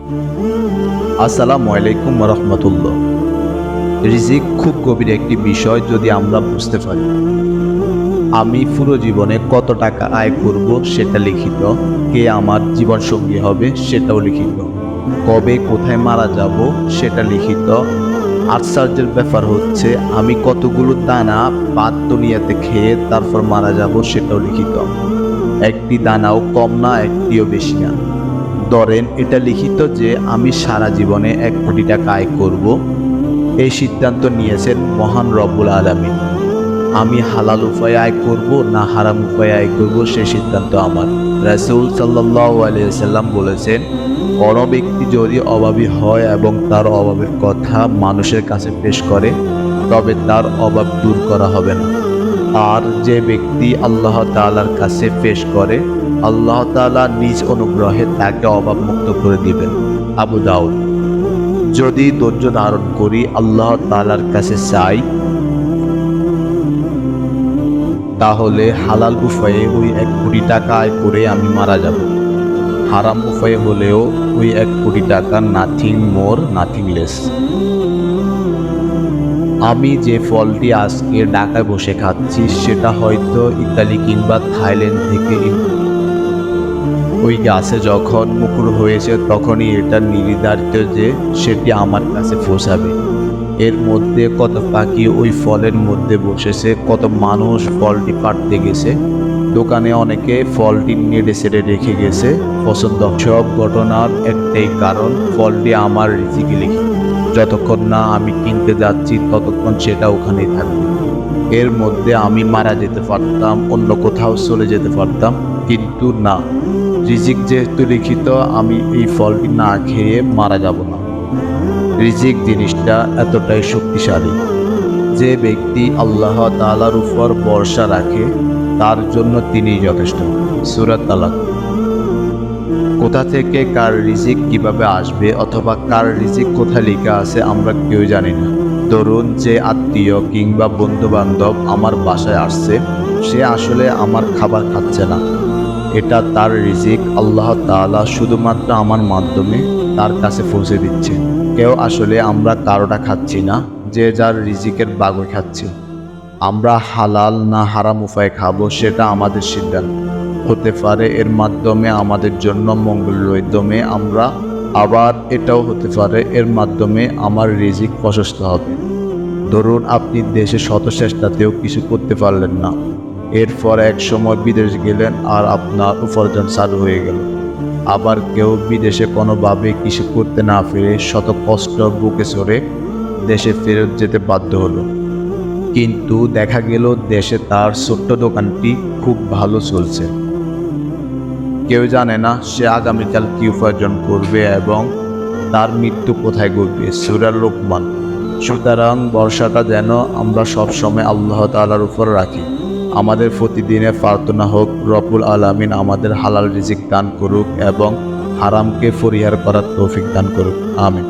আসসালামু আলাইকুম রহমতুল্লাহ। রিজিক খুব গভীর একটি বিষয় যদি আমরা বুঝতে পারি। আমি পুরো জীবনে কত টাকা আয় করব সেটা লিখিত, কে আমার জীবন সঙ্গী হবে সেটাও লিখিত, কবে কোথায় মারা যাব সেটা লিখিত। আশ্চর্যের ব্যাপার হচ্ছে আমি কতগুলো দানা পাত দুনিয়াতে খেয়ে তারপর মারা যাব সেটাও লিখিত। একটি দানাও কম না, একটিও বেশি না। ধরেন এটা লিখিত যে আমি সারা জীবনে 1 কোটি টাকা আয় করব। এই সিদ্ধান্ত নিয়েছেন মহান রব্বুল আলামিন। আমি হালাল উপায়ে আয় করব না হারাম উপায়ে আয় করব সে সিদ্ধান্ত আমার। রাসূল সাল্লাল্লাহু আলাইহি ওয়াসাল্লাম বলেছেন, কোনো ব্যক্তি যদি অভাবী হয় এবং তার অভাবের কথা মানুষের কাছে পেশ করে, তবে তার অভাব দূর করা হবে না। আর যে ব্যক্তি আল্লাহ তাআলার কাছে পেশ করে, আল্লাহ তাআলা নিজ অনুগ্রহে তাকে অভাব মুক্ত করে দিবেন। আবু দাউদ। যদি ধৈর্য ধারণ করি, আল্লাহ তাআলার কাছে চাই, তাহলে হালাল উপায়ে ওই 1 কোটি টাকা আয় করে আমি মারা যাব। হারাম উপায়ে হলেও ওই 1 কোটি টাকা, নাথিং মোর নাথিং লেস। আমি যে ফলটি আজকে ঢাকায় বসে খাচ্ছি সেটা হয়তো ইতালি কিংবা থাইল্যান্ড থেকে। ওই গাছে যখন মুকুর হয়েছে তখনই এটা নির্ধারিত যে সেটি আমার কাছে পৌঁছাবে। এর মধ্যে কত পাখি ওই ফলের মধ্যে বসেছে, কত মানুষ ফলটি পাড়তে গেছে, দোকানে অনেকে ফলটি নেড়ে ছেড়ে রেখে গেছে পছন্দ। সব ঘটনার একটাই কারণ, ফলটি আমার রিজিকে লিখিত। যতক্ষণ না আমি কিনতে যাচ্ছি ততক্ষণ সেটা ওখানেই থাকবে। এর মধ্যে আমি মারা যেতে পারতাম, অন্য কোথাও চলে যেতে পারতাম, কিন্তু না, রিজিক যেহেতু লিখিত আমি এই ফলটি না খেয়ে মারা যাব না। রিজিক জিনিসটা এতটাই শক্তিশালী, যে ব্যক্তি আল্লাহ তাআলার উপর ভরসা রাখে তার জন্য তিনিই যথেষ্ট। সূরা তালাক। কোথা থেকে কার রিজিক কিভাবে আসবে অথবা কার রিজিক কোথায় লেখা আছে আমরা কেউ জানি না। ধরুন যে আত্মীয় কিংবা বন্ধু বান্ধব আমার বাসায় আসছে, সে আসলে আমার খাবার খাচ্ছে না, এটা তার রিজিক। আল্লাহ তাআলা শুধুমাত্র আমার মাধ্যমে তার কাছে পৌঁছে দিচ্ছে। কেউ আসলে আমরা কারোটা খাচ্ছি না, যে যার রিজিকের বাগই খাচ্ছে। আমরা হালাল না হারাম উপায়ে খাবো সেটা আমাদের সিদ্ধান্ত। হতে পারে এর মাধ্যমে আমাদের জন্য মঙ্গল রইদমে আমরা, আবার এটাও হতে পারে এর মাধ্যমে আমার রিজিক প্রশস্ত হবে। ধরুন আপনি দেশে শত চেষ্টাতেও কিছু করতে পারলেন না, এরপর এক সময় বিদেশ গেলেন আর আপনার উপার্জন চালু হয়ে গেল। আবার কেউ বিদেশে কোনোভাবে কিছু করতে না পেরে শত কষ্ট বুকে চড়ে দেশে ফেরত যেতে বাধ্য হলো, কিন্তু দেখা গেল দেশে তার ছোট্ট দোকানটি খুব ভালো চলছে। কেউ জানে না সে আগামীকাল কি উপার্জন করবে এবং তার মৃত্যু কোথায় ঘটবে। সূরা লোকমান। সুতরাং ভরসাটা যেন আমরা সবসময় আল্লাহ তাআলার উপর রাখি। আমাদের প্রতিদিনের প্রার্থনা হোক, রব্বুল আলামিন আমাদের হালাল রিজিক দান করুক এবং হারামকে পরিহার করার তৌফিক দান করুক। আমিন।